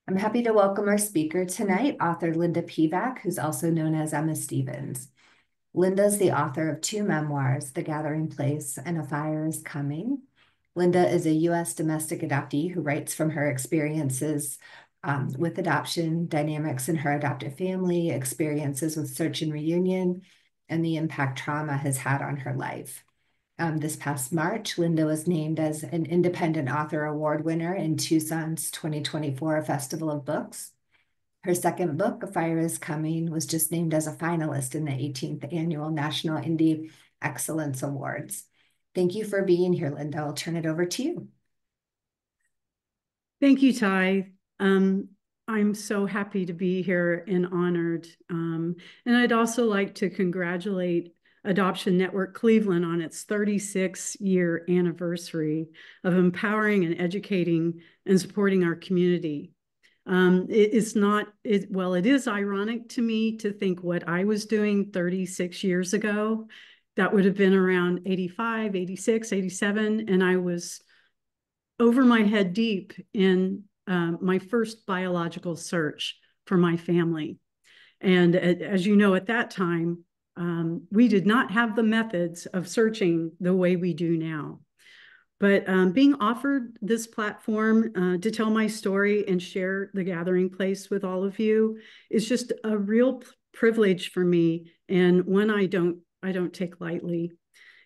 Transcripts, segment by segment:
I'm happy to welcome our speaker tonight, author Linda Pevac, who's also known as Emma Stevens. Linda is the author of two memoirs, The Gathering Place and A Fire is Coming. Linda is a U.S. domestic adoptee who writes from her experiences with adoption, dynamics in her adoptive family, experiences with search and reunion, and the impact trauma has had on her life. This past March, Linda was named as an Independent Author Award winner in Tucson's 2024 Festival of Books. Her second book, A Fire is Coming, was just named as a finalist in the 18th Annual National Indie Excellence Awards. Thank you for being here, Linda. I'll turn it over to you. Thank you, Ty. I'm so happy to be here and honored. And I'd also like to congratulate Adoption Network Cleveland on its 36-year anniversary of empowering and educating and supporting our community. It is ironic to me to think what I was doing 36 years ago. That would have been around 85, 86, 87, and I was over my head deep in my first biological search for my family. And as you know, at that time, we did not have the methods of searching the way we do now. But being offered this platform to tell my story and share the gathering place with all of you is just a real privilege for me, and one I don't take lightly.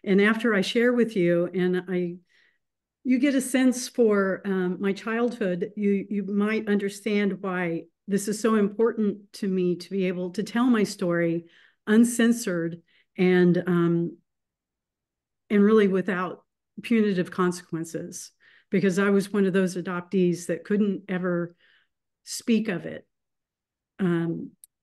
And after I share with you, and you get a sense for my childhood, you might understand why this is so important to me to be able to tell my story uncensored and really without punitive consequences, because I was one of those adoptees that couldn't ever speak of it.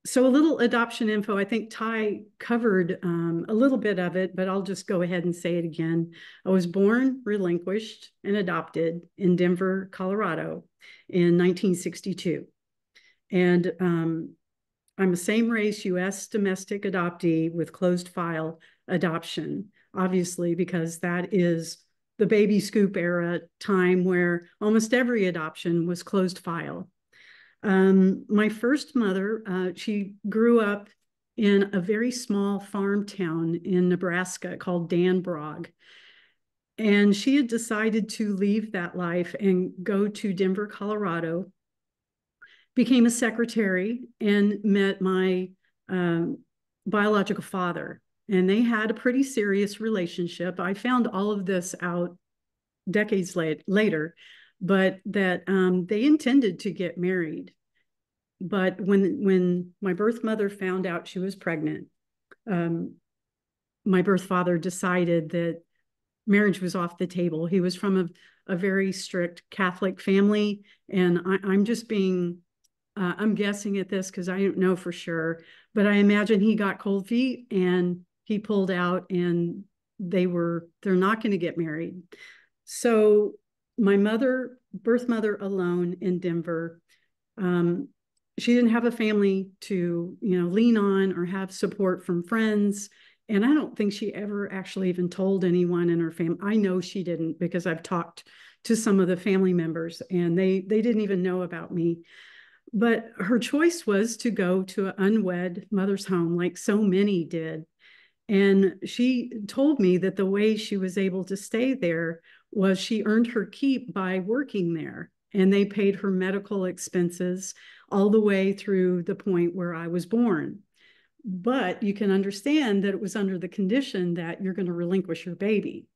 So a little adoption info. I think Ty covered a little bit of it, but I'll just go ahead and say it again. I was born, relinquished, and adopted in Denver, Colorado in 1962. And I'm a same-race U.S. domestic adoptee with closed file adoption, obviously, because that is the baby scoop era time where almost every adoption was closed file. My first mother, she grew up in a very small farm town in Nebraska called Danbrog. And she had decided to leave that life and go to Denver, Colorado, became a secretary, and met my biological father. And they had a pretty serious relationship. I found all of this out decades later, but that they intended to get married. But when my birth mother found out she was pregnant, my birth father decided that marriage was off the table. He was from a very strict Catholic family, and I'm just being, I'm guessing at this because I don't know for sure, but I imagine he got cold feet and he pulled out, and they're not going to get married. So my birth mother alone in Denver, she didn't have a family to, lean on or have support from friends. And I don't think she ever actually even told anyone in her family. I know she didn't, because I've talked to some of the family members and they didn't even know about me. But her choice was to go to an unwed mother's home, like so many did. And she told me that the way she was able to stay there was she earned her keep by working there. And they paid her medical expenses all the way through the point where I was born. But you can understand that it was under the condition that you're going to relinquish your baby.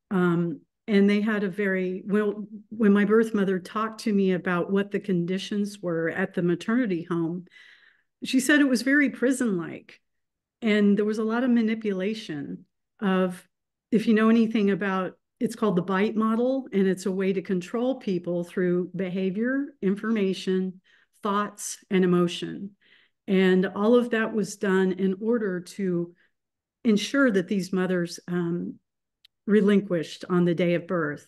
And they had when my birth mother talked to me about what the conditions were at the maternity home, she said it was very prison-like. And there was a lot of manipulation of, if you know anything about, it's called the bite model, and it's a way to control people through behavior, information, thoughts, and emotion. And all of that was done in order to ensure that these mothers relinquished on the day of birth.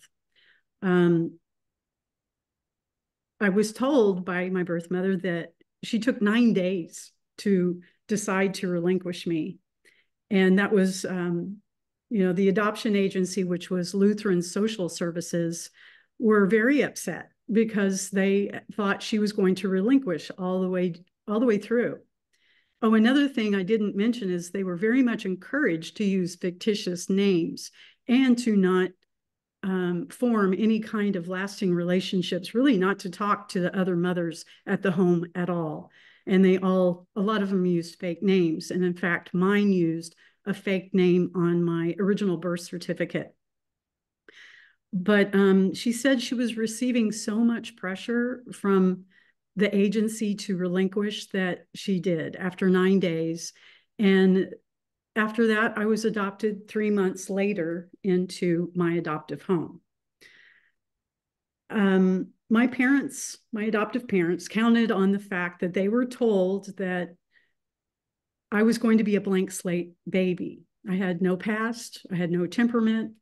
I was told by my birth mother that she took 9 days to decide to relinquish me. And that was, the adoption agency, which was Lutheran Social Services, were very upset because they thought she was going to relinquish all the way through. Oh, another thing I didn't mention is they were very much encouraged to use fictitious names and to not form any kind of lasting relationships, really not to talk to the other mothers at the home at all. And a lot of them used fake names. And in fact, mine used a fake name on my original birth certificate. But she said she was receiving so much pressure from the agency to relinquish that she did after 9 days. And after that, I was adopted 3 months later into my adoptive home. My adoptive parents, counted on the fact that they were told that I was going to be a blank slate baby. I had no past, I had no temperament,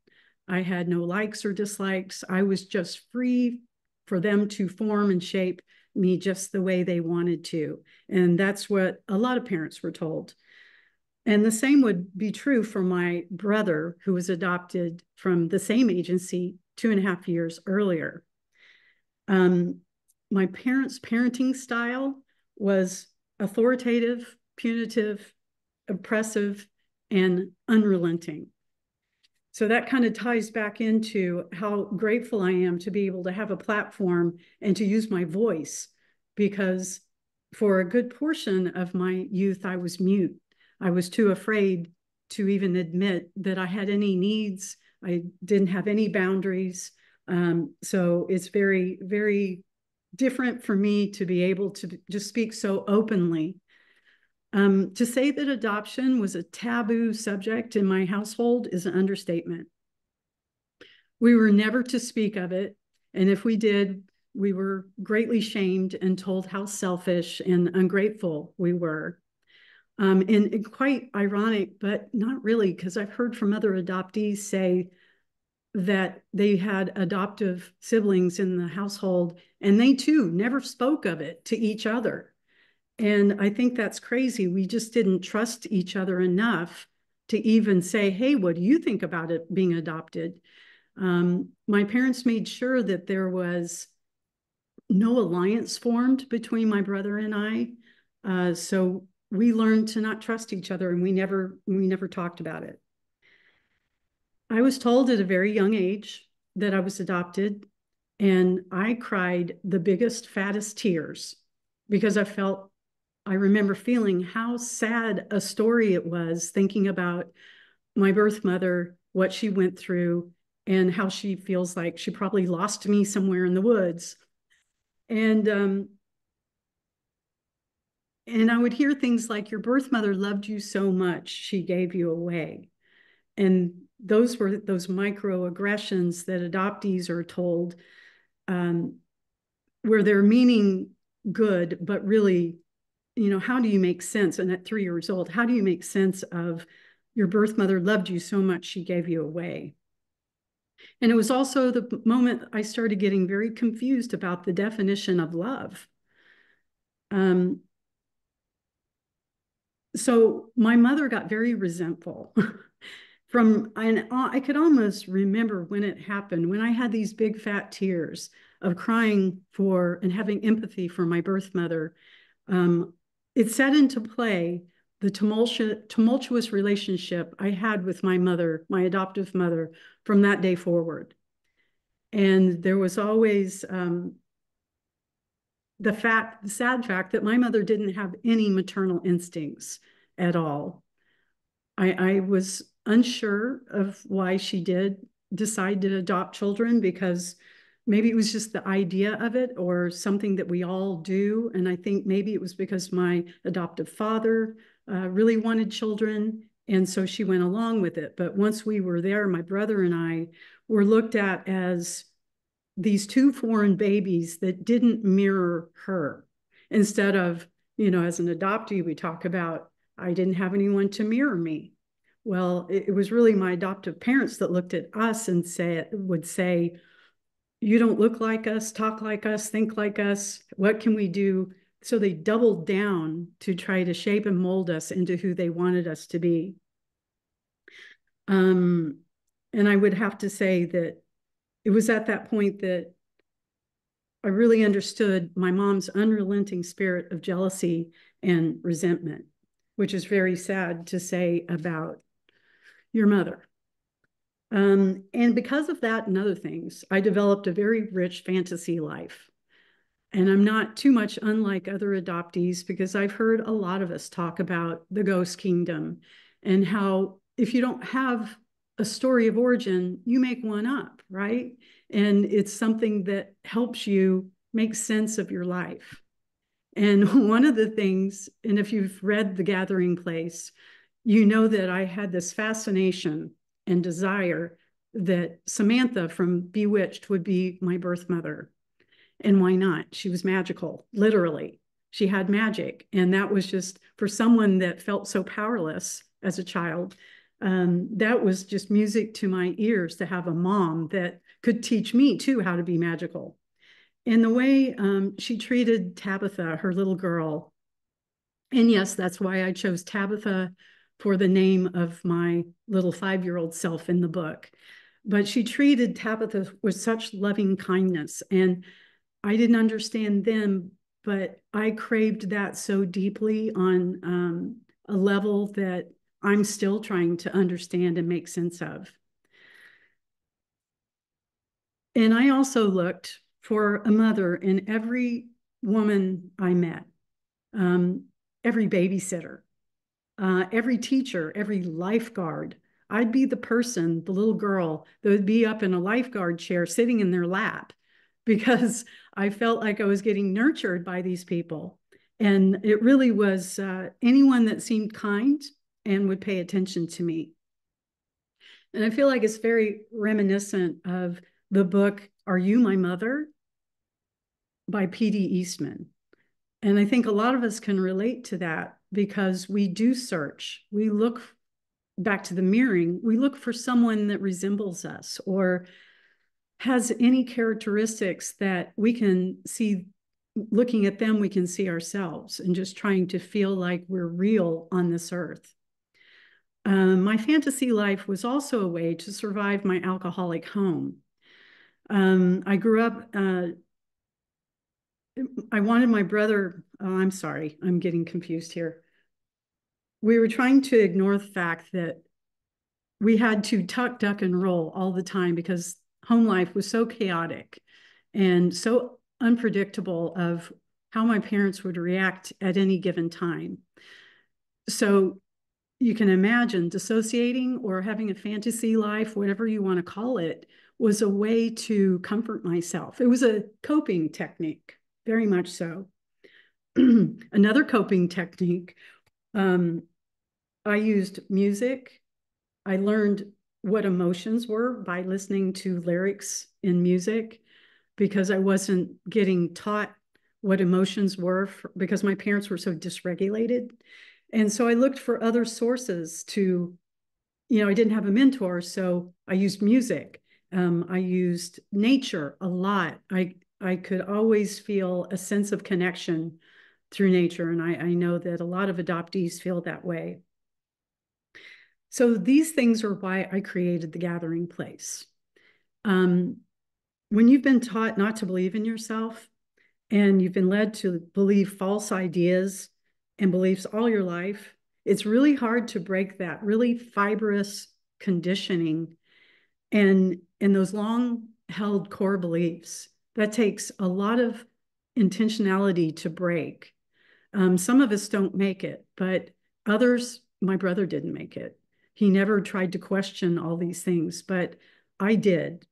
I had no likes or dislikes. I was just free for them to form and shape me just the way they wanted to. And that's what a lot of parents were told. And the same would be true for my brother, who was adopted from the same agency 2.5 years earlier. My parents' parenting style was authoritative, punitive, oppressive, and unrelenting. So that kind of ties back into how grateful I am to be able to have a platform and to use my voice, because for a good portion of my youth, I was mute. I was too afraid to even admit that I had any needs. I didn't have any boundaries. So it's very, very different for me to be able to just speak so openly. To say that adoption was a taboo subject in my household is an understatement. We were never to speak of it, and if we did, we were greatly shamed and told how selfish and ungrateful we were. And quite ironic, but not really, because I've heard from other adoptees say that they had adoptive siblings in the household, and they too never spoke of it to each other. And I think that's crazy. We just didn't trust each other enough to even say, hey, what do you think about it being adopted? My parents made sure that there was no alliance formed between my brother and I. So we learned to not trust each other, and we never talked about it. I was told at a very young age that I was adopted, and I cried the biggest, fattest tears because I remember feeling how sad a story it was, thinking about my birth mother, what she went through, and how she feels like she probably lost me somewhere in the woods. And I would hear things like, your birth mother loved you so much, she gave you away. And those were those microaggressions that adoptees are told, where they're meaning good, but really, how do you make sense? And at 3 years old, how do you make sense of your birth mother loved you so much she gave you away? And it was also the moment I started getting very confused about the definition of love. So my mother got very resentful and I could almost remember when it happened, when I had these big fat tears of crying for and having empathy for my birth mother. It set into play the tumultuous relationship I had with my mother, my adoptive mother, from that day forward. And there was always the sad fact that my mother didn't have any maternal instincts at all. I was unsure of why she did decide to adopt children, because maybe it was just the idea of it or something that we all do. And I think maybe it was because my adoptive father really wanted children, and so she went along with it. But once we were there, my brother and I were looked at as these two foreign babies that didn't mirror her. Instead of, as an adoptee, we talk about, I didn't have anyone to mirror me. Well, it was really my adoptive parents that looked at us and would say, you don't look like us, talk like us, think like us. What can we do? So they doubled down to try to shape and mold us into who they wanted us to be. And I would have to say that it was at that point that I really understood my mom's unrelenting spirit of jealousy and resentment, which is very sad to say about your mother. And because of that and other things, I developed a very rich fantasy life. And I'm not too much unlike other adoptees because I've heard a lot of us talk about the ghost kingdom and how if you don't have a story of origin, you make one up, right? And it's something that helps you make sense of your life. And one of the things, and if you've read The Gathering Place, you know that I had this fascination and desire that Samantha from Bewitched would be my birth mother. And why not? She was magical, literally. She had magic. And that was just for someone that felt so powerless as a child. That was just music to my ears to have a mom that could teach me too how to be magical. And the way she treated Tabitha, her little girl. And yes, that's why I chose Tabitha for the name of my little 5-year-old self in the book. But she treated Tabitha with such loving kindness. And I didn't understand them, but I craved that so deeply on a level that I'm still trying to understand and make sense of. And I also looked for a mother in every woman I met, every babysitter, every teacher, every lifeguard. I'd be the person, the little girl that would be up in a lifeguard chair sitting in their lap because I felt like I was getting nurtured by these people. And it really was anyone that seemed kind and would pay attention to me. And I feel like it's very reminiscent of the book, Are You My Mother? By P.D. Eastman. And I think a lot of us can relate to that because we do search. We look back to the mirroring. We look for someone that resembles us or has any characteristics that we can see. Looking at them, we can see ourselves and just trying to feel like we're real on this earth. My fantasy life was also a way to survive my alcoholic home. I grew up, I wanted my brother, oh, I'm sorry, I'm getting confused here. We were trying to ignore the fact that we had to tuck, duck, and roll all the time because home life was so chaotic and so unpredictable of how my parents would react at any given time. So you can imagine dissociating or having a fantasy life, whatever you want to call it, was a way to comfort myself. It was a coping technique, very much so. Another coping technique, I used music. I learned what emotions were by listening to lyrics in music because I wasn't getting taught what emotions were because my parents were so dysregulated. And so I looked for other sources to, I didn't have a mentor, so I used music. I used nature a lot. I could always feel a sense of connection through nature. And I know that a lot of adoptees feel that way. So these things are why I created The Gathering Place. When you've been taught not to believe in yourself and you've been led to believe false ideas and beliefs all your life, it's really hard to break that really fibrous conditioning and those long held core beliefs. That takes a lot of intentionality to break. Some of us don't make it, but others, my brother didn't make it. He never tried to question all these things, but I did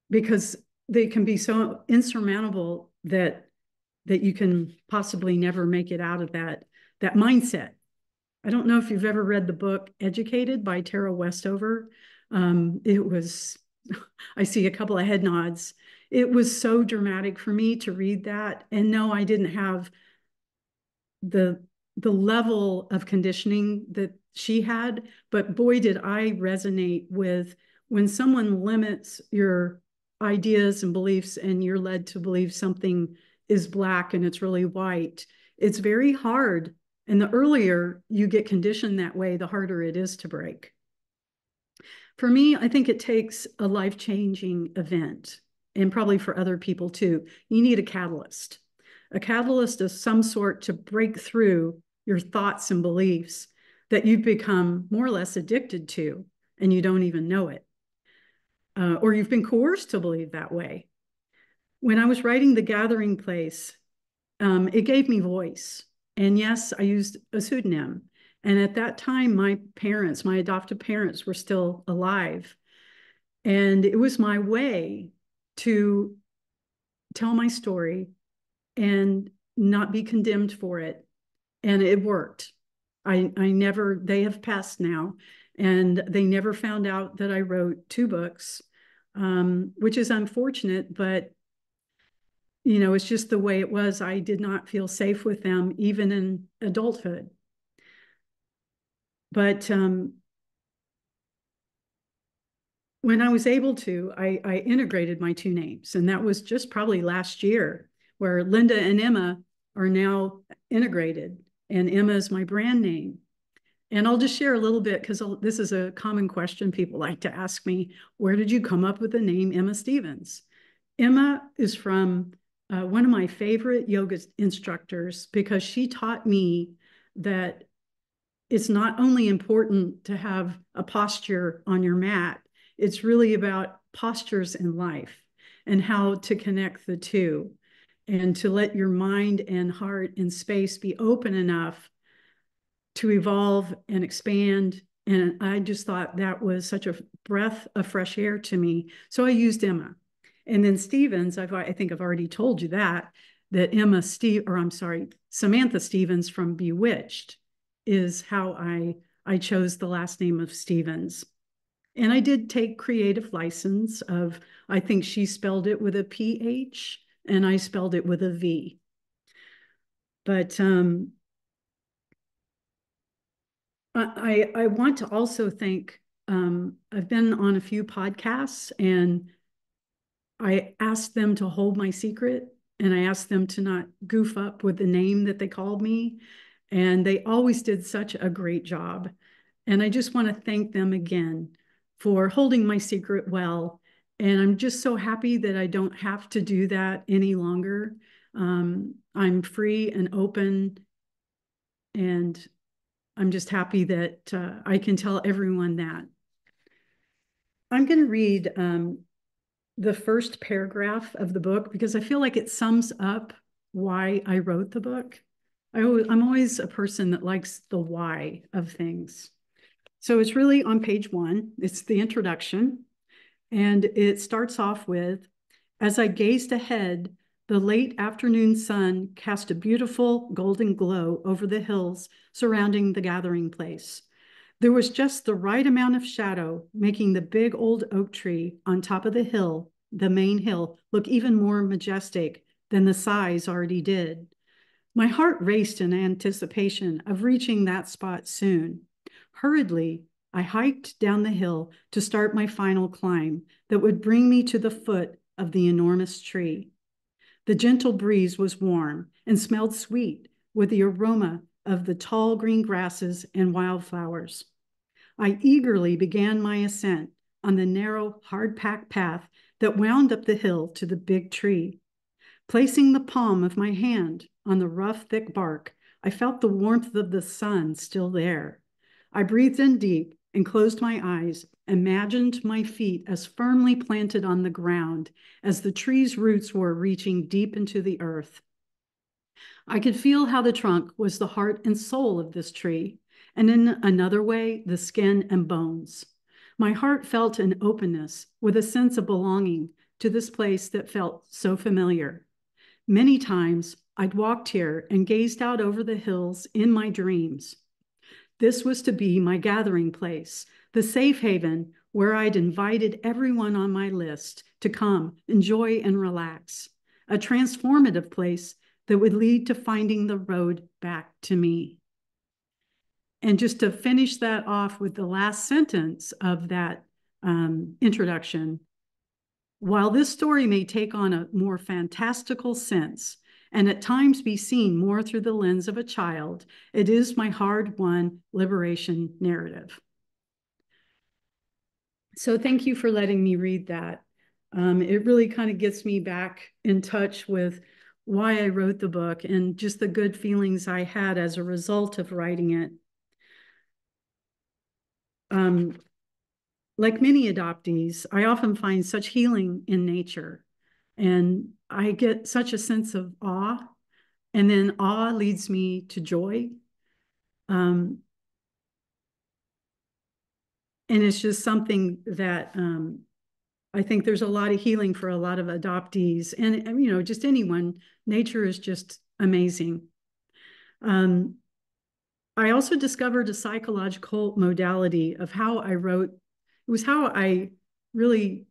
because they can be so insurmountable that you can possibly never make it out of that mindset. I don't know if you've ever read the book Educated by Tara Westover. It was, I see a couple of head nods. It was so dramatic for me to read that. And no, I didn't have the level of conditioning that she had, but boy, did I resonate with when someone limits your ideas and beliefs and you're led to believe something is black and it's really white. It's very hard. And the earlier you get conditioned that way, the harder it is to break. For me, I think it takes a life-changing event. and probably for other people too, you need a catalyst of some sort to break through your thoughts and beliefs that you've become more or less addicted to, and you don't even know it. Or you've been coerced to believe that way. When I was writing The Gathering Place, it gave me voice. And yes, I used a pseudonym. And at that time, my parents, my adoptive parents, were still alive. And it was my way to tell my story and not be condemned for it. And it worked. I never, they have passed now, and they never found out that I wrote 2 books, which is unfortunate, but you know, it's just the way it was. I did not feel safe with them, even in adulthood. But when I was able to, I integrated my 2 names. And that was just probably last year, where Linda and Emma are now integrated. And Emma is my brand name. And I'll just share a little bit, because this is a common question people like to ask me. Where did you come up with the name Emma Stevens? Emma is from one of my favorite yoga instructors, because she taught me that it's not only important to have a posture on your mat, it's really about postures in life and how to connect the two, and to let your mind and heart and space be open enough to evolve and expand. And I just thought that was such a breath of fresh air to me. So I used Emma. And then Stevens, I think I've already told you that Samantha Stevens from Bewitched is how I chose the last name of Stevens. And I did take creative license of, I think she spelled it with a PH and I spelled it with a V. But I want to also thank, I've been on a few podcasts, and I asked them to hold my secret, and I asked them to not goof up with the name that they called me. And they always did such a great job. And I just want to thank them again for holding my secret well. And I'm just so happy that I don't have to do that any longer. I'm free and open, and I'm just happy that I can tell everyone that. I'm going to read the first paragraph of the book, because I feel like it sums up why I wrote the book. I'm always a person that likes the why of things. So it's really on page 1. It's the introduction. And it starts off with, as I gazed ahead, the late afternoon sun cast a beautiful golden glow over the hills surrounding the gathering place. There was just the right amount of shadow, making the big old oak tree on top of the hill, the main hill, look even more majestic than the size already did. My heart raced in anticipation of reaching that spot soon. Hurriedly, I hiked down the hill to start my final climb that would bring me to the foot of the enormous tree. The gentle breeze was warm and smelled sweet, with the aroma of the tall green grasses and wildflowers. I eagerly began my ascent on the narrow, hard-packed path that wound up the hill to the big tree. Placing the palm of my hand on the rough, thick bark, I felt the warmth of the sun still there. I breathed in deep and closed my eyes, imagined my feet as firmly planted on the ground as the tree's roots were reaching deep into the earth. I could feel how the trunk was the heart and soul of this tree, and in another way, the skin and bones. My heart felt an openness with a sense of belonging to this place that felt so familiar. Many times I'd walked here and gazed out over the hills in my dreams. This was to be my gathering place, the safe haven where I'd invited everyone on my list to come, enjoy, and relax. A transformative place that would lead to finding the road back to me. And just to finish that off with the last sentence of that introduction, while this story may take on a more fantastical sense and at times be seen more through the lens of a child, it is my hard-won liberation narrative. So thank you for letting me read that. It really kind of gets me back in touch with why I wrote the book and just the good feelings I had as a result of writing it. Like many adoptees, I often find such healing in nature, and I get such a sense of awe, and then awe leads me to joy. Um, and it's just something that I think there's a lot of healing for a lot of adoptees, and you know, just anyone. Nature is just amazing. Um, I also discovered a psychological modality of how I wrote. It was how I really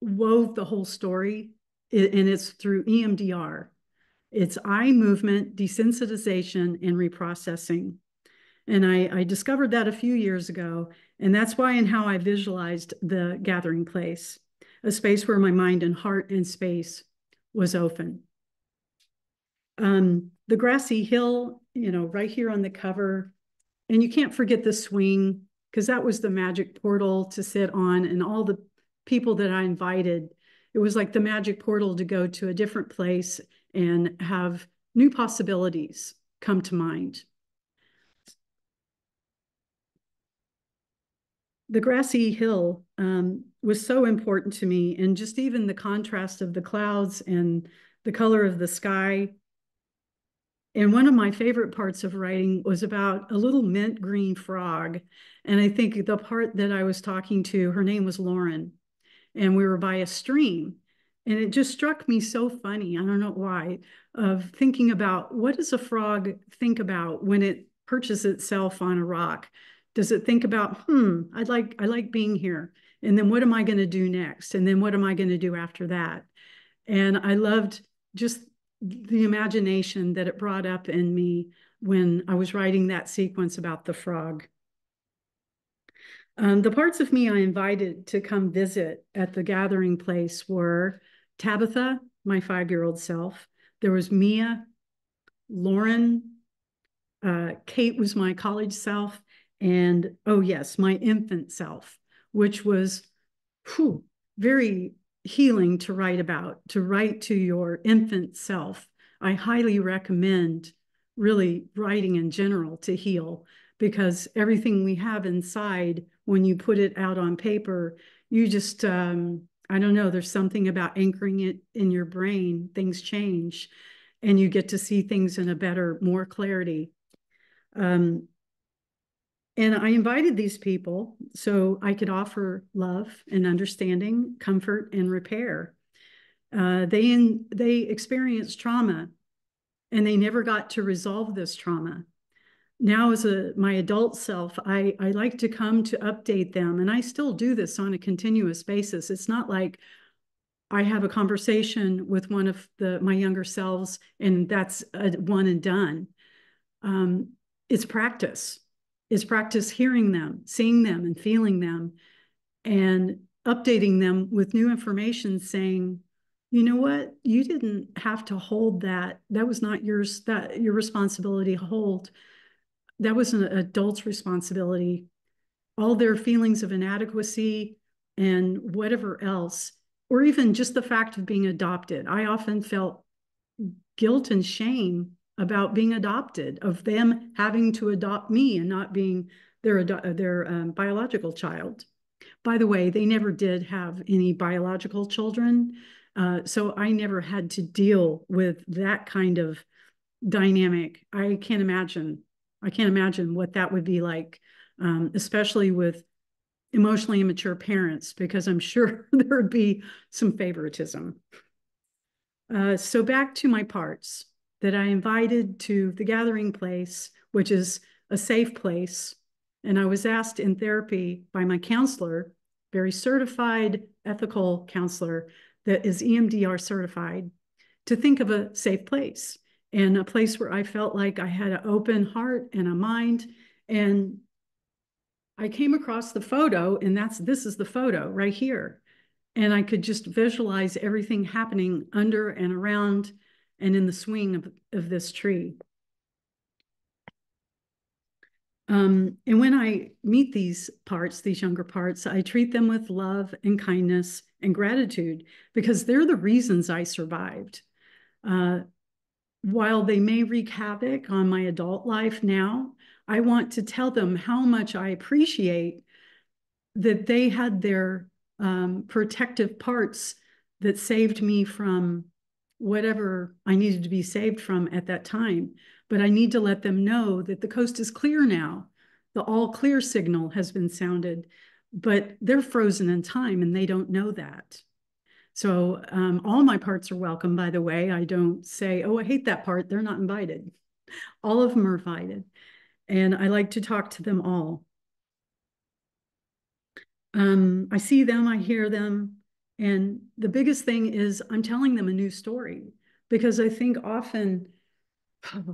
wove the whole story, and it's through EMDR. It's eye movement, desensitization, and reprocessing. And I discovered that a few years ago. And that's why and how I visualized the gathering place, a space where my mind and heart and space was open. The grassy hill, you know, right here on the cover. And you can't forget the swing, because that was the magic portal to sit on, and all the people that I invited. It was like the magic portal to go to a different place and have new possibilities come to mind. The grassy hill was so important to me, and just even the contrast of the clouds and the color of the sky. And one of my favorite parts of writing was about a little mint green frog. And I think the part that I was talking to, her name was Lauren, and we were by a stream. And it just struck me so funny, I don't know why, of thinking about, what does a frog think about when it perches itself on a rock? Does it think about, I like being here. And then what am I going to do next? And then what am I going to do after that? And I loved just the imagination that it brought up in me when I was writing that sequence about the frog. The parts of me I invited to come visit at the gathering place were Tabitha, my 5-year-old self. There was Mia, Lauren, Kate was my college self, and oh yes, my infant self, which was very healing to write about, to write to your infant self. I highly recommend really writing in general to heal, because everything we have inside, when you put it out on paper, you just, I don't know, there's something about anchoring it in your brain, things change, and you get to see things in a better, more clarity. And I invited these people so I could offer love and understanding, comfort and repair. They experienced trauma, and they never got to resolve this trauma. Now, as my adult self, I like to come to update them, and I still do this on a continuous basis. It's not like I have a conversation with one of my younger selves and that's a one and done. It's practice. It's practice hearing them, seeing them, and feeling them, and updating them with new information, saying, you know what, you didn't have to hold that. That was not yours, that your responsibility to hold. That was an adult's responsibility. All their feelings of inadequacy and whatever else, or even just the fact of being adopted. I often felt guilt and shame about being adopted, of them having to adopt me and not being their biological child. By the way, they never did have any biological children, so I never had to deal with that kind of dynamic. I can't imagine what that would be like, especially with emotionally immature parents, because I'm sure there would be some favoritism. So back to my parts that I invited to the gathering place, which is a safe place. And I was asked in therapy by my counselor, very certified ethical counselor that is EMDR certified, to think of a safe place, and a place where I felt like I had an open heart and a mind. And I came across the photo, and this is the photo right here. And I could just visualize everything happening under and around and in the swing of this tree. And when I meet these parts, these younger parts, I treat them with love and kindness and gratitude, because they're the reasons I survived. While they may wreak havoc on my adult life now, I want to tell them how much I appreciate that they had their protective parts that saved me from whatever I needed to be saved from at that time. But I need to let them know that the coast is clear now. The all clear signal has been sounded, but they're frozen in time and they don't know that. So all my parts are welcome, by the way. I don't say, oh, I hate that part. They're not invited. All of them are invited. And I like to talk to them all. I see them, I hear them. And the biggest thing is I'm telling them a new story, because I think often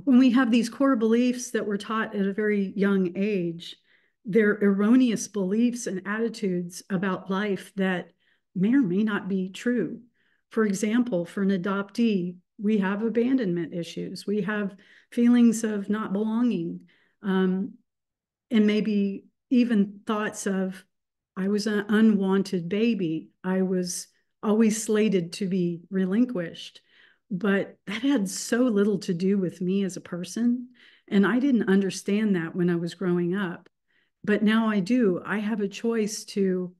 when we have these core beliefs that we're taught at a very young age, they're erroneous beliefs and attitudes about life that may or may not be true. For example, for an adoptee, we have abandonment issues. We have feelings of not belonging, and maybe even thoughts of, I was an unwanted baby. I was always slated to be relinquished. But that had so little to do with me as a person. And I didn't understand that when I was growing up. But now I do. I have a choice to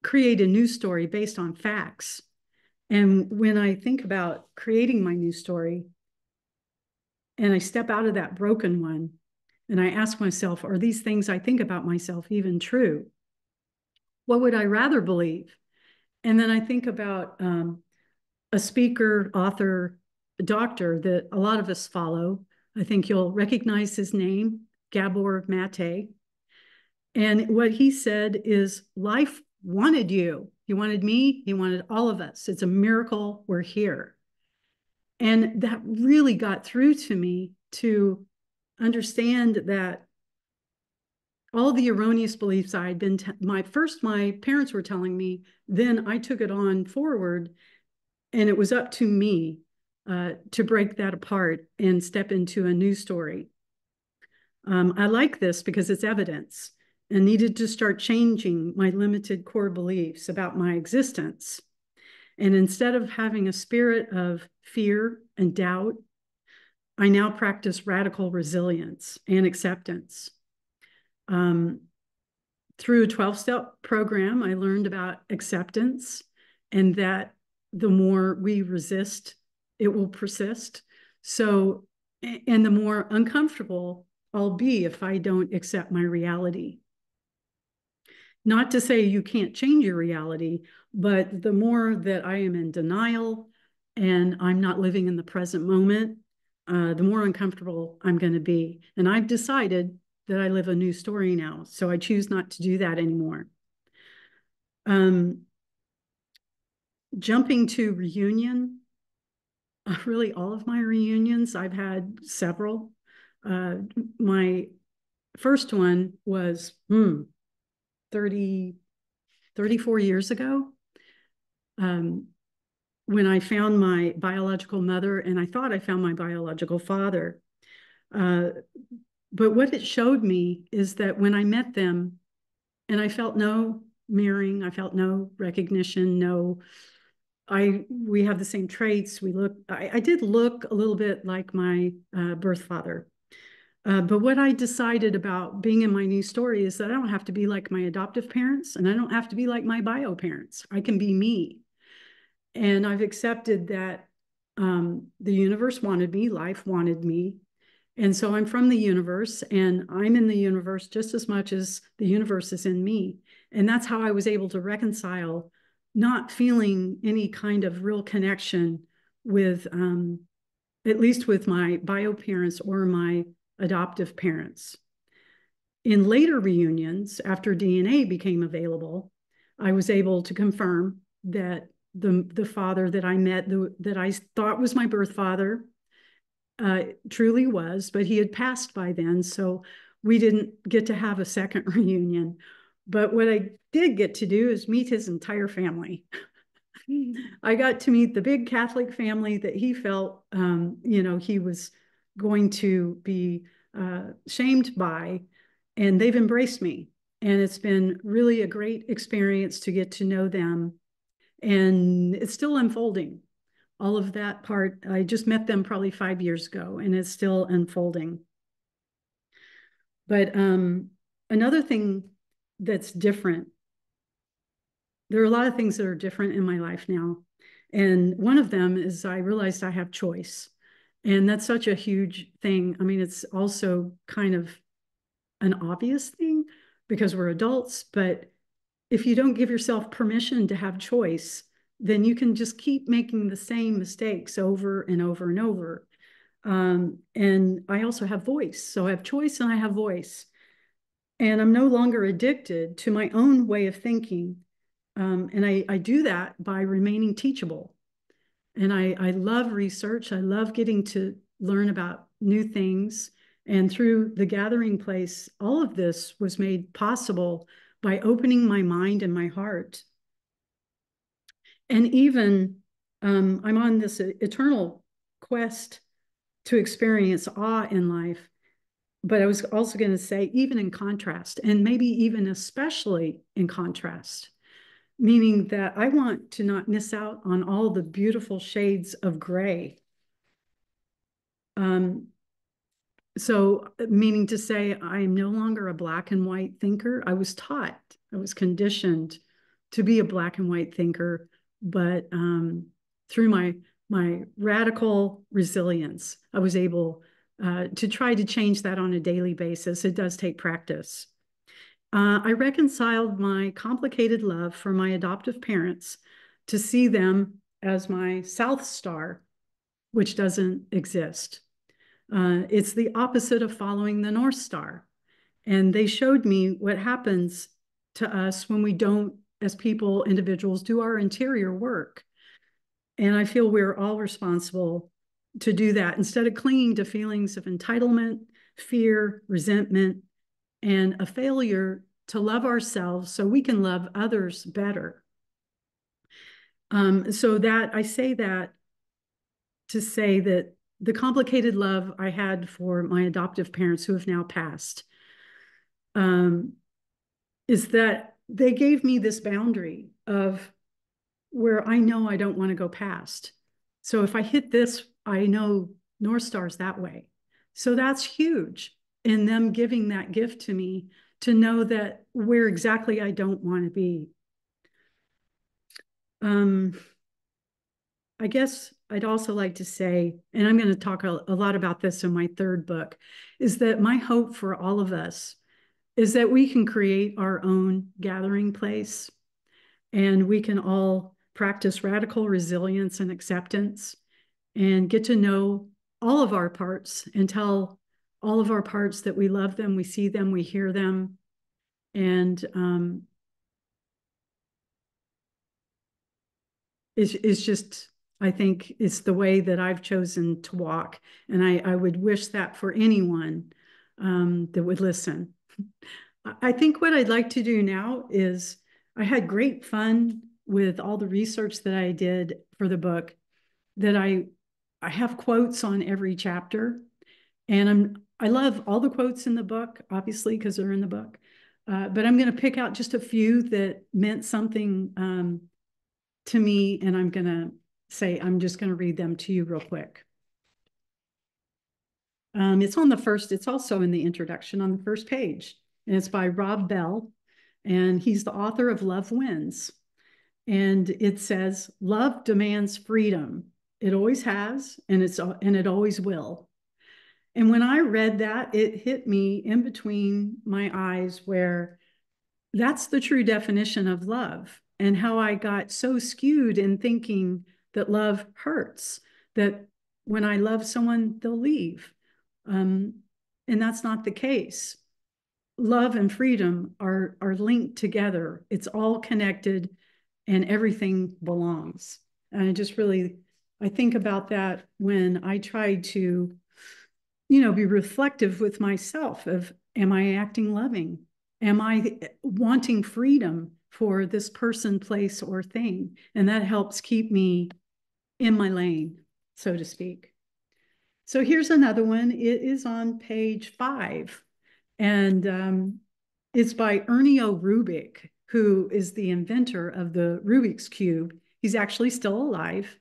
create a news story based on facts. And when I think about creating my news story and I step out of that broken one and I ask myself, are these things I think about myself even true? What would I rather believe? And then I think about a speaker, author, doctor that a lot of us follow. I think you'll recognize his name, Gabor Mate. And what he said is, life wanted you. He wanted me. He wanted all of us. It's a miracle we're here. And that really got through to me, to understand that all the erroneous beliefs I had been, my parents were telling me, then I took it on forward, and it was up to me to break that apart and step into a new story. I like this because it's evidence, and needed to start changing my limited core beliefs about my existence. And instead of having a spirit of fear and doubt, I now practice radical resilience and acceptance. Through a 12-step program, I learned about acceptance, and that the more we resist, it will persist. So, and the more uncomfortable I'll be if I don't accept my reality. Not to say you can't change your reality, but the more that I am in denial and I'm not living in the present moment, the more uncomfortable I'm going to be. And I've decided that I live a new story now, so I choose not to do that anymore. Jumping to reunion, really all of my reunions, I've had several. My first one was 34 years ago, when I found my biological mother, and I thought I found my biological father. But what it showed me is that when I met them, and I felt no mirroring, I felt no recognition, we have the same traits. I did look a little bit like my birth father. But what I decided about being in my new story is that I don't have to be like my adoptive parents, and I don't have to be like my bio parents. I can be me. And I've accepted that the universe wanted me, life wanted me. And so I'm from the universe, and I'm in the universe just as much as the universe is in me. And that's how I was able to reconcile not feeling any kind of real connection with, at least with my bio parents or my adoptive parents. In later reunions, after DNA became available, I was able to confirm that the father that I met, that I thought was my birth father, truly was, but he had passed by then, so we didn't get to have a second reunion. But what I did get to do is meet his entire family. I got to meet the big Catholic family that he felt, he was going to be shamed by, and they've embraced me. And it's been really a great experience to get to know them. And it's still unfolding. All of that part, I just met them probably 5 years ago, and it's still unfolding. But another thing that's different, there are a lot of things that are different in my life now. And one of them is I realized I have choice. And that's such a huge thing. I mean, it's also kind of an obvious thing because we're adults, but if you don't give yourself permission to have choice, then you can just keep making the same mistakes over and over and over. And I also have voice. So I have choice and I have voice. And I'm no longer addicted to my own way of thinking. And I do that by remaining teachable. And I love research. I love getting to learn about new things. And through the gathering place, all of this was made possible by opening my mind and my heart. And even I'm on this eternal quest to experience awe in life. But I was also going to say, even in contrast, and maybe even especially in contrast, meaning that I want to not miss out on all the beautiful shades of gray. So meaning to say, I am no longer a black and white thinker. I was taught, I was conditioned to be a black and white thinker, but through my radical resilience, I was able to try to change that on a daily basis. It does take practice. I reconciled my complicated love for my adoptive parents to see them as my South Star, which doesn't exist. It's the opposite of following the North Star. And they showed me what happens to us when we don't, as people, individuals, do our interior work. And I feel we're all responsible to do that instead of clinging to feelings of entitlement, fear, resentment, and a failure to love ourselves so we can love others better. So that I say that to say that the complicated love I had for my adoptive parents who have now passed is that they gave me this boundary of where I know I don't want to go past. So if I hit this, I know North Star's that way. So that's huge in them giving that gift to me to know that where exactly I don't want to be. I guess I'd also like to say, and I'm going to talk a lot about this in my third book, is that my hope for all of us is that we can create our own gathering place and we can all practice radical resilience and acceptance and get to know all of our parts and tell all of our parts that we love them, we see them, we hear them. And it's just, I think it's the way that I've chosen to walk. And I would wish that for anyone that would listen. I think what I'd like to do now is I had great fun with all the research that I did for the book, that I have quotes on every chapter. And I love all the quotes in the book, obviously, because they're in the book. But I'm going to pick out just a few that meant something to me, and I'm going to say, I'm just going to read them to you real quick. It's on the first, it's also in the introduction on the first page, and it's by Rob Bell, and he's the author of Love Wins. And it says, love demands freedom. It always has, and it always will. And when I read that, it hit me in between my eyes where that's the true definition of love, and how I got so skewed in thinking that love hurts, that when I love someone, they'll leave. And that's not the case. Love and freedom are linked together. It's all connected and everything belongs. And I think about that when I try to, be reflective with myself of, am I acting loving? Am I wanting freedom for this person, place, or thing? And that helps keep me in my lane, so to speak. So here's another one. It is on page 5. And It's by Ernio Rubik, who is the inventor of the Rubik's Cube. He's actually still alive.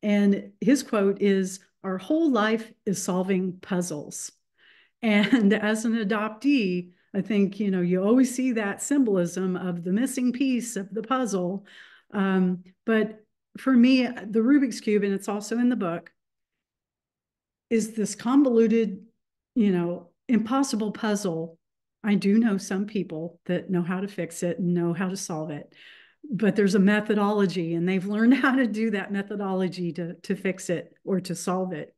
And his quote is, "Our whole life is solving puzzles." And as an adoptee, I think, you always see that symbolism of the missing piece of the puzzle. But for me, the Rubik's Cube, and it's also in the book, is this convoluted, impossible puzzle. I do know some people that know how to fix it and know how to solve it, but there's a methodology, and they've learned how to do that methodology to fix it or to solve it.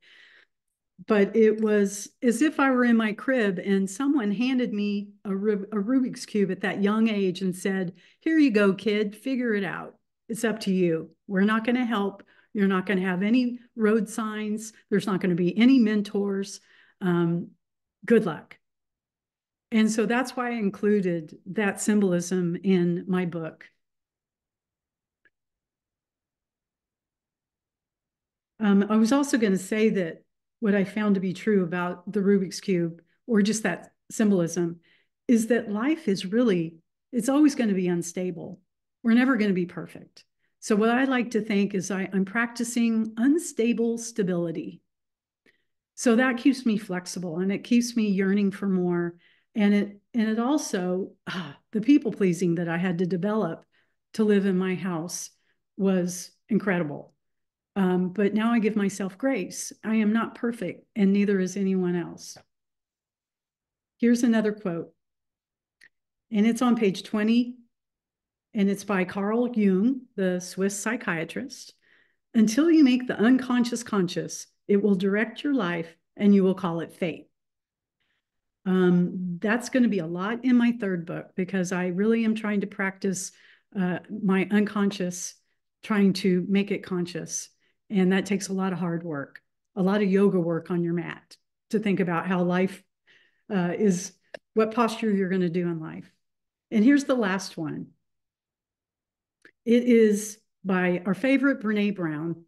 But it was as if I were in my crib and someone handed me a Rubik's Cube at that young age and said, "Here you go, kid, figure it out. It's up to you. We're not going to help. You're not going to have any road signs. There's not going to be any mentors. Good luck." And so that's why I included that symbolism in my book. I was also going to say that what I found to be true about the Rubik's Cube, or just that symbolism, is that life is really, it's always going to be unstable. We're never going to be perfect. So what I like to think is I'm practicing unstable stability. So that keeps me flexible, and it keeps me yearning for more. And it also, the people pleasing that I had to develop to live in my house was incredible. But now I give myself grace. I am not perfect, and neither is anyone else. Here's another quote, and it's on page 20, and it's by Carl Jung, the Swiss psychiatrist. "Until you make the unconscious conscious, it will direct your life, and you will call it fate." That's going to be a lot in my third book, because I really am trying to practice my unconscious, trying to make it conscious. And that takes a lot of hard work, a lot of yoga work on your mat to think about how life is, what posture you're going to do in life. And here's the last one. It is by our favorite Brene Brown.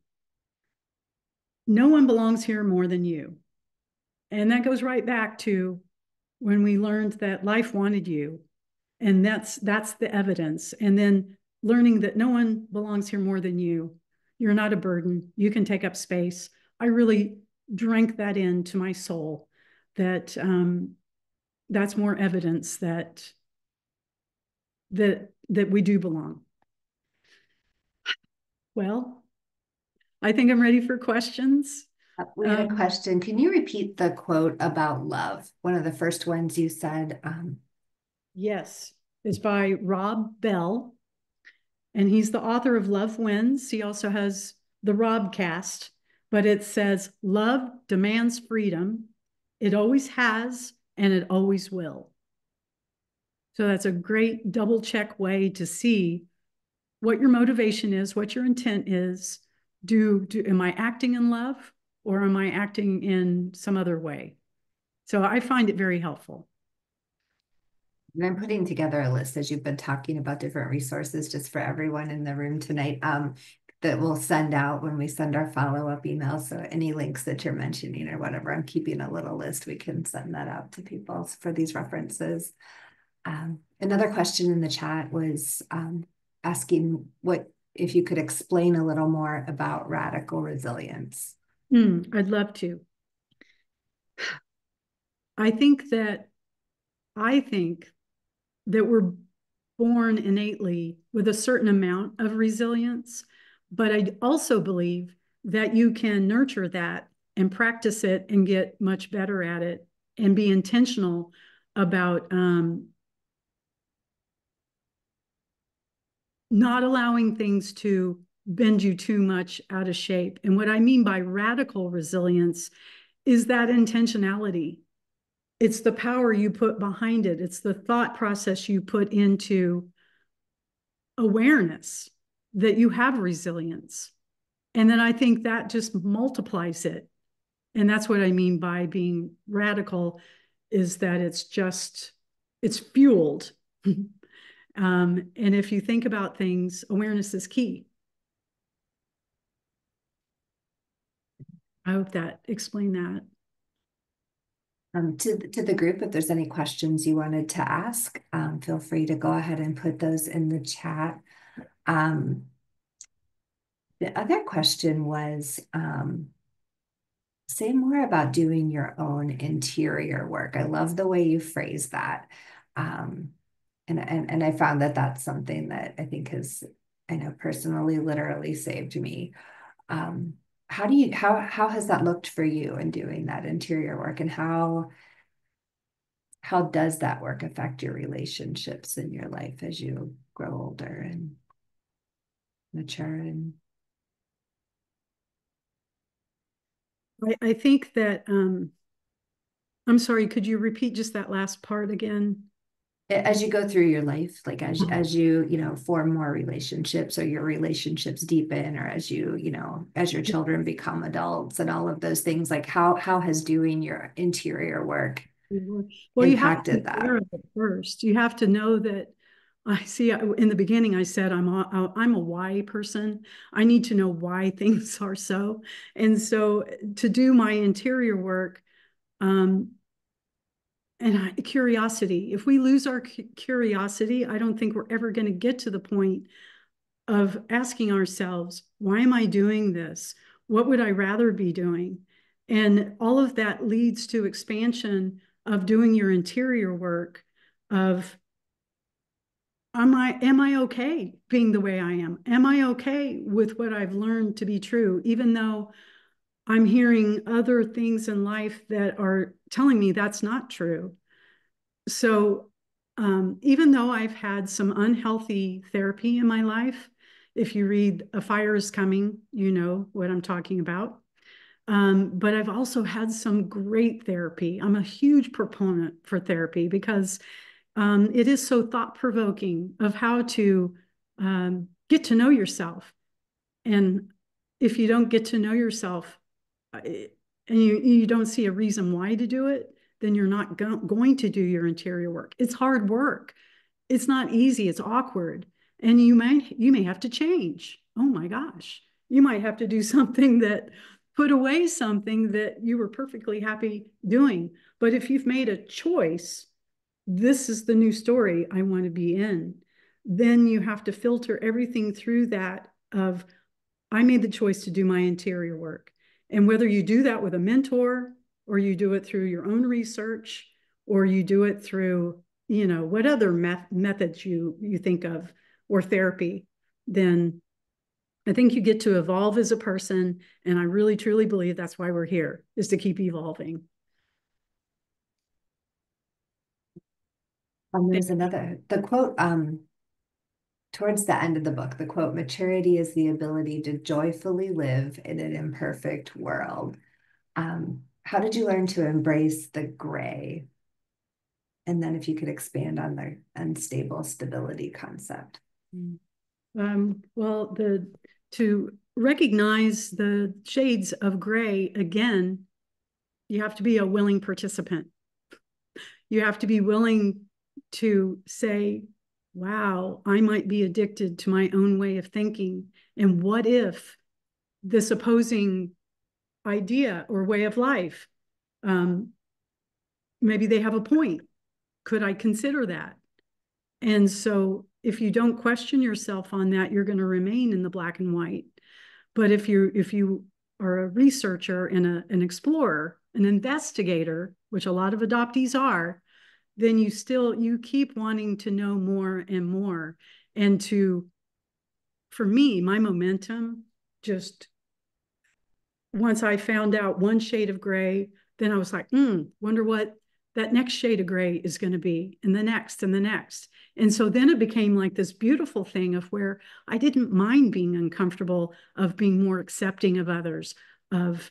"No one belongs here more than you." And that goes right back to when we learned that life wanted you. And that's the evidence. And then learning that no one belongs here more than you. You're not a burden. You can take up space. I really drank that into my soul, that that's more evidence that we do belong. Well, I think I'm ready for questions. We had a question. Can you repeat the quote about love? One of the first ones you said. Yes, it's by Rob Bell, and he's the author of Love Wins. He also has the Robcast, but it says, "Love demands freedom. It always has, and it always will." So that's a great double check way to see what your motivation is, what your intent is. Am I acting in love, or am I acting in some other way? So I find it very helpful. And I'm putting together a list, as you've been talking about different resources just for everyone in the room tonight, that we'll send out when we send our follow-up emails. So any links that you're mentioning or whatever, I'm keeping a little list. We can send that out to people for these references. Another question in the chat was asking if you could explain a little more about radical resilience. I'd love to. I think that we're born innately with a certain amount of resilience, but I also believe that you can nurture that and practice it and get much better at it and be intentional about not allowing things to bend you too much out of shape. And what I mean by radical resilience is that intentionality. It's the power you put behind it. It's the thought process you put into awareness that you have resilience. And then I think that just multiplies it. And that's what I mean by being radical, is that it's fueled. And if you think about things, awareness is key. I hope that explained that. To the group, if there's any questions you wanted to ask, feel free to go ahead and put those in the chat. Um, the other question was, say more about doing your own interior work. I love the way you phrase that. Um, and I found that that's something that I think has, I know personally, literally saved me. Um, how has that looked for you in doing that interior work, and how does that work affect your relationships in your life as you grow older and mature? And I think that, I'm sorry, could you repeat just that last part again? as you go through your life, like as you know, form more relationships, or your relationships deepen, or as you know, as your children become adults and all of those things, like how has doing your interior work Well, you have to be impacted aware that? of it first. You have to know that. I see. In the beginning, I said I'm a why person. I need to know why things are so, and so to do my interior work, um, and curiosity. If we lose our curiosity, I don't think we're ever going to get to the point of asking ourselves, why am I doing this? What would I rather be doing? And all of that leads to expansion of doing your interior work of, am I okay being the way I am? Am I okay with what I've learned to be true, even though I'm hearing other things in life that are telling me that's not true? So even though I've had some unhealthy therapy in my life, if you read A Fire is Coming, you know what I'm talking about. But I've also had some great therapy. I'm a huge proponent for therapy because it is so thought-provoking of how to get to know yourself. And if you don't get to know yourself, and you don't see a reason why to do it, then you're not going to do your interior work. It's hard work. It's not easy. It's awkward. And you may have to change. Oh my gosh. You might have to do something that put away something that you were perfectly happy doing. But if you've made a choice, this is the new story I want to be in, then you have to filter everything through that of, I made the choice to do my interior work. And whether you do that with a mentor, or you do it through your own research, or you do it through, what other methods you think of, or therapy, then I think you get to evolve as a person. And I really, truly believe that's why we're here, is to keep evolving. There's another, the quote, towards the end of the book, the quote, maturity is the ability to joyfully live in an imperfect world. How did you learn to embrace the gray? And then if you could expand on the unstable stability concept. Well, to recognize the shades of gray, again, you have to be a willing participant. You have to be willing to say, wow, I might be addicted to my own way of thinking. And what if this opposing idea or way of life, maybe they have a point? Could I consider that? And so if you don't question yourself on that, you're going to remain in the black and white. But if you are a researcher and an explorer, an investigator, which a lot of adoptees are, then you keep wanting to know more and more. And for me, my momentum, just once I found out one shade of gray, then I was like, wonder what that next shade of gray is going to be, and the next and the next. And so then it became like this beautiful thing of where I didn't mind being uncomfortable, of being more accepting of others, of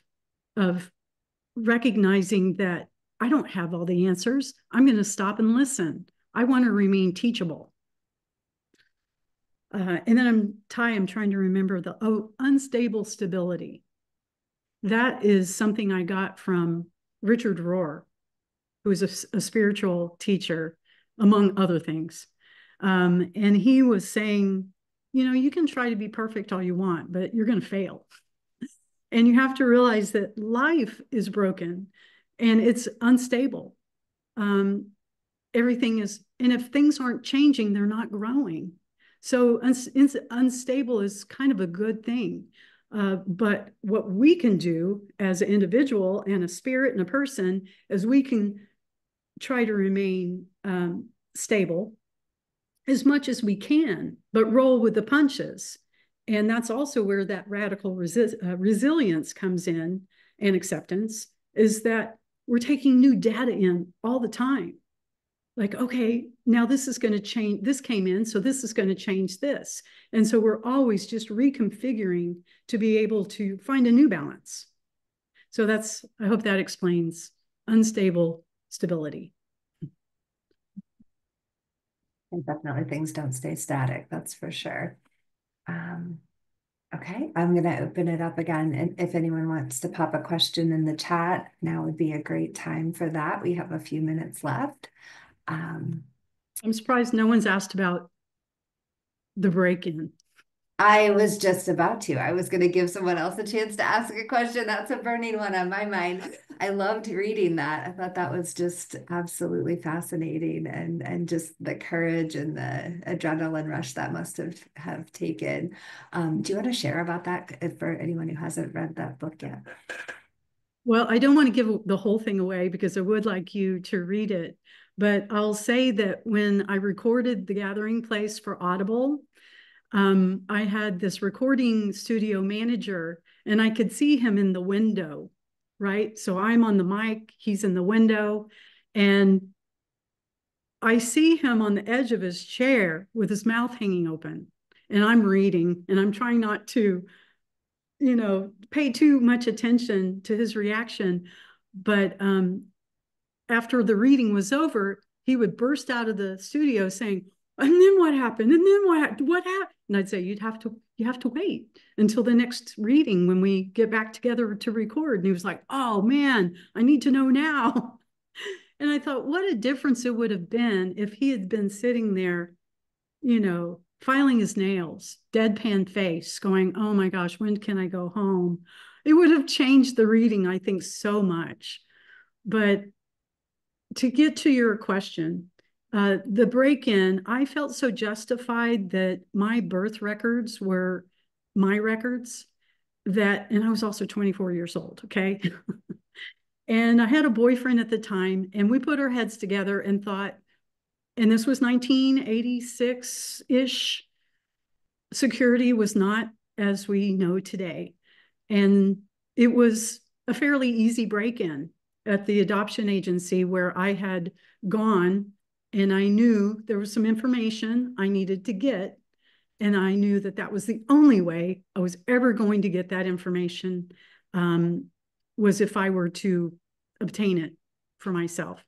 recognizing that I don't have all the answers. I'm going to stop and listen. I want to remain teachable. And then I'm trying to remember unstable stability. That is something I got from Richard Rohr, who is a spiritual teacher, among other things. And he was saying, you can try to be perfect all you want, but you're going to fail. And you have to realize that life is broken. and it's unstable. Um, Everything is, and if things aren't changing, they're not growing. So unstable is kind of a good thing. But what we can do as an individual and a spirit and a person is we can try to remain stable as much as we can, but roll with the punches. And that's also where that radical resilience comes in, and acceptance, is that we're taking new data in all the time. Like, okay, now this is going to change. This came in, so this is going to change this. And so we're always just reconfiguring to be able to find a new balance. So I hope that explains unstable stability. And definitely things don't stay static, that's for sure. Okay, I'm going to open it up again. And if anyone wants to pop a question in the chat, now would be a great time for that. We have a few minutes left. I'm surprised no one's asked about the break-in. I was just about to. I was going to give someone else a chance to ask a question. That's a burning one on my mind. I loved reading that. I thought that was just absolutely fascinating, and just the courage and the adrenaline rush that must have taken. Do you want to share about that for anyone who hasn't read that book yet? Well, I don't want to give the whole thing away because I would like you to read it. But I'll say that when I recorded The Gathering Place for Audible, I had this recording studio manager, and I could see him in the window, right? So I'm on the mic, he's in the window, and I see him on the edge of his chair with his mouth hanging open. And I'm reading, and I'm trying not to, pay too much attention to his reaction. But after the reading was over, he would burst out of the studio saying, "And then what happened? And then what happened?" And I'd say, you have to wait until the next reading when we get back together to record. And he was like, "Oh man, I need to know now." And I thought, what a difference it would have been if he had been sitting there, filing his nails, deadpan face, going, "Oh my gosh, when can I go home?" It would have changed the reading, I think, so much. But to get to your question, the break-in, I felt so justified that my birth records were my records, and I was also 24 years old, okay? And I had a boyfriend at the time, and we put our heads together and thought, and this was 1986-ish, security was not as we know today. And it was a fairly easy break-in at the adoption agency where I had gone, and I knew there was some information I needed to get. And I knew that that was the only way I was ever going to get that information, was if I were to obtain it for myself.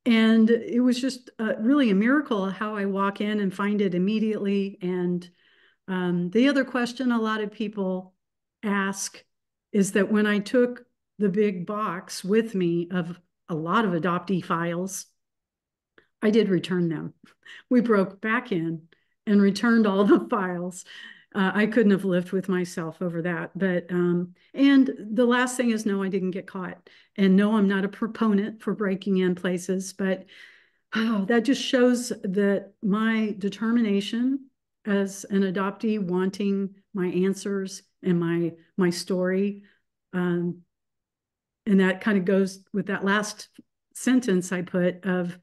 And it was just really a miracle how I walk in and find it immediately. And the other question a lot of people ask is that when I took the big box with me of a lot of adoptee files, I did return them. We broke back in and returned all the files. I couldn't have lived with myself over that. But and the last thing is, no, I didn't get caught. And no, I'm not a proponent for breaking in places, but that just shows that my determination as an adoptee, wanting my answers and my story, and that kind of goes with that last sentence I put of,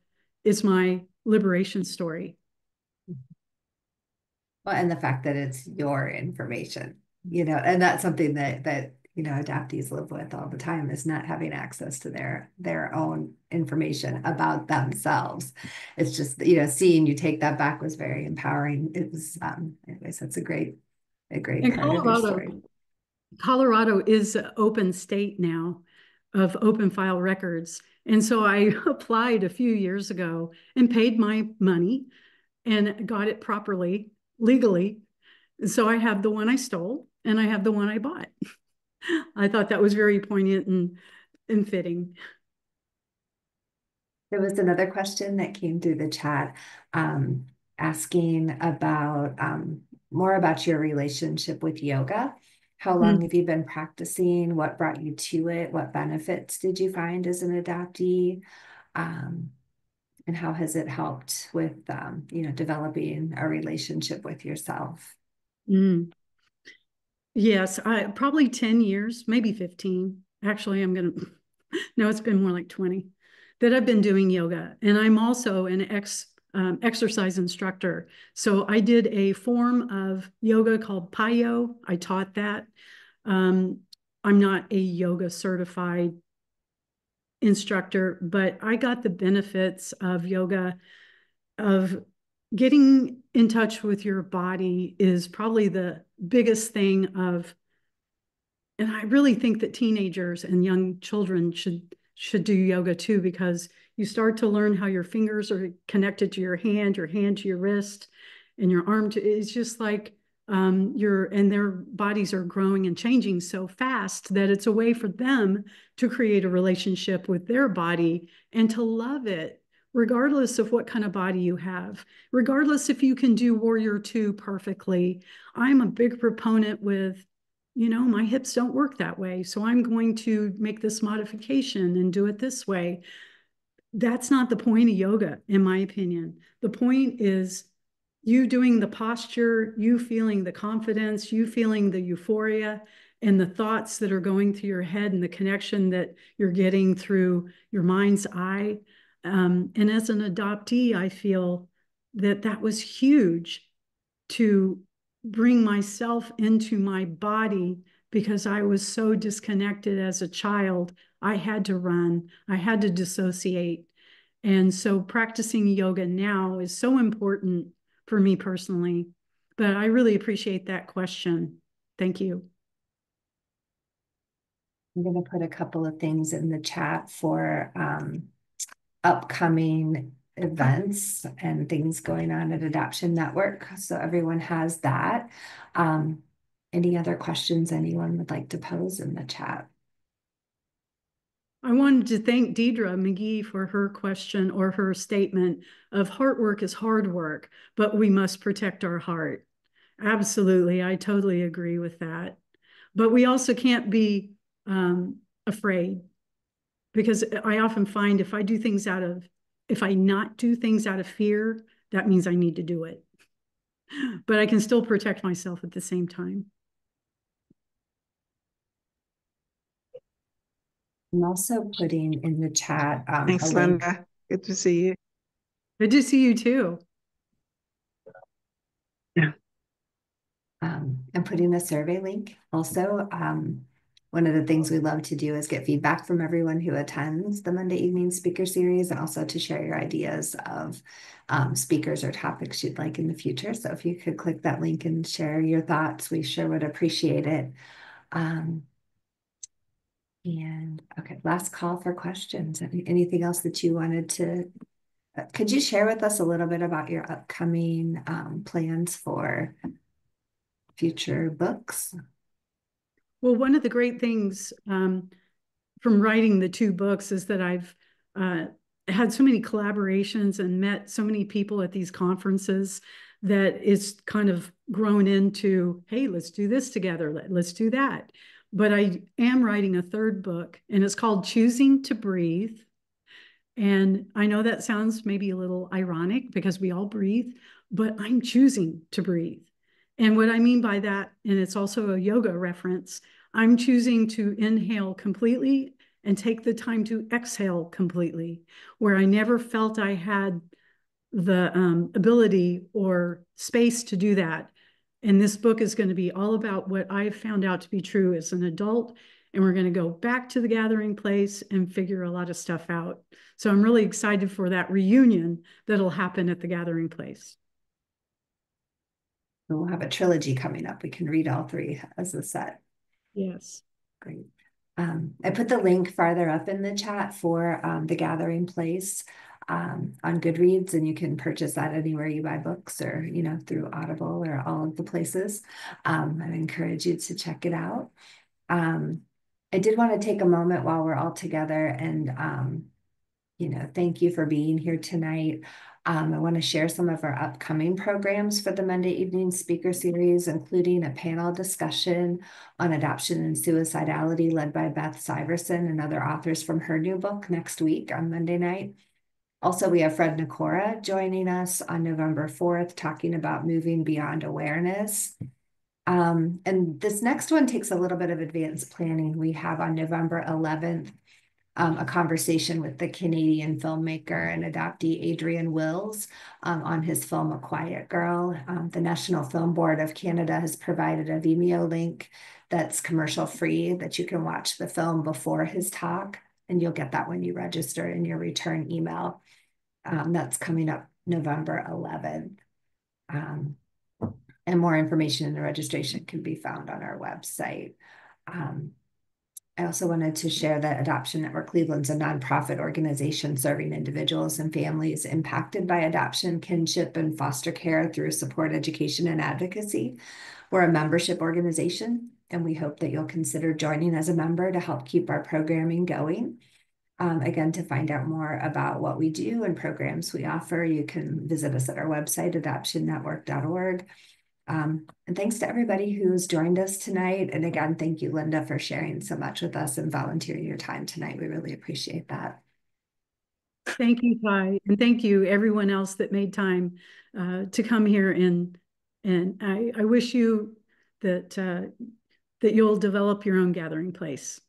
it's my liberation story. Well, and the fact that it's your information, and that's something that adoptees live with all the time, is not having access to their own information about themselves. It's just, seeing you take that back was very empowering. It was, anyways, that's a great And part of your story. Colorado is an open state now of open file records. And so I applied a few years ago and paid my money and got it properly, legally. So I have the one I stole and I have the one I bought. I thought that was very poignant and fitting. There was another question that came through the chat, asking about more about your relationship with yoga. How long Mm. have you been practicing? What brought you to it? What benefits did you find as an adoptee? Um, and how has it helped with, developing a relationship with yourself? Mm. Yes, I probably 10 years, maybe 15. Actually, I'm gonna no, it's been more like 20 that I've been doing yoga. And I'm also an exercise instructor. So I did a form of yoga called Payo. I taught that. Um, I'm not a yoga certified instructor, but I got the benefits of yoga, of getting in touch with your body is probably the biggest thing of, and I really think that teenagers and young children should do yoga too, because you start to learn how your fingers are connected to your hand to your wrist, and your arm to, it's just like and their bodies are growing and changing so fast that it's a way for them to create a relationship with their body and to love it, regardless of what kind of body you have, regardless if you can do Warrior Two perfectly. I'm a big proponent with, my hips don't work that way, so I'm going to make this modification and do it this way. That's not the point of yoga, in my opinion. The point is you doing the posture, you feeling the confidence, you feeling the euphoria and the thoughts that are going through your head and the connection that you're getting through your mind's eye. And as an adoptee, I feel that that was huge to bring myself into my body because I was so disconnected as a child. I had to run, I had to dissociate. And so practicing yoga now is so important for me personally. But I really appreciate that question. Thank you. I'm going to put a couple of things in the chat for upcoming events and things going on at Adoption Network. So everyone has that. Um, any other questions anyone would like to pose in the chat? I wanted to thank Deidre McGee for her question or her statement of heart work is hard work, but we must protect our heart. Absolutely. I totally agree with that. But we also can't be afraid, because I often find if I not do things out of fear, that means I need to do it. But I can still protect myself at the same time. I'm also putting in the chat a Thanks, link. Linda. Good to see you. Good to see you too. Yeah. I'm putting a survey link. Also, one of the things we love to do is get feedback from everyone who attends the Monday evening speaker series, and also to share your ideas of speakers or topics you'd like in the future. So if you could click that link and share your thoughts, we sure would appreciate it. And okay, last call for questions. Anything else that you wanted to, could you share with us a little bit about your upcoming plans for future books? Well, one of the great things from writing the two books is that I've had so many collaborations and met so many people at these conferences that it's kind of grown into, hey, let's do this together, let's do that. But I am writing a third book, and it's called Choosing to Breathe. And I know that sounds maybe a little ironic because we all breathe, but I'm choosing to breathe. And what I mean by that, and it's also a yoga reference, I'm choosing to inhale completely and take the time to exhale completely, where I never felt I had the ability or space to do that. And this book is going to be all about what I've found out to be true as an adult. And we're going to go back to the gathering place and figure a lot of stuff out. So I'm really excited for that reunion that'll happen at the gathering place. We'll have a trilogy coming up. We can read all three as a set. Yes. Great. I put the link farther up in the chat for the gathering place on Goodreads, and you can purchase that anywhere you buy books, or through Audible or all of the places. I encourage you to check it out. I did want to take a moment while we're all together and thank you for being here tonight. I want to share some of our upcoming programs for the Monday evening speaker series, including a panel discussion on adoption and suicidality led by Beth Syverson and other authors from her new book next week on Monday night. Also, we have Fred Nakora joining us on November 4th, talking about moving beyond awareness. And this next one takes a little bit of advanced planning. We have on November 11th, a conversation with the Canadian filmmaker and adoptee Adrian Wills on his film A Quiet Girl. The National Film Board of Canada has provided a Vimeo link that's commercial free that you can watch the film before his talk, and you'll get that when you register in your return email. That's coming up November 11th. And more information and the registration can be found on our website. I also wanted to share that Adoption Network Cleveland's a nonprofit organization serving individuals and families impacted by adoption, kinship, and foster care through support, education, and advocacy. We're a membership organization, and we hope that you'll consider joining as a member to help keep our programming going. Again, to find out more about what we do and programs we offer, you can visit us at our website, adoptionnetwork.org. And thanks to everybody who's joined us tonight. And again, thank you, Linda, for sharing so much with us and volunteering your time tonight. We really appreciate that. Thank you, Ty, and thank you everyone else that made time to come here. And I wish you that that you'll develop your own gathering place.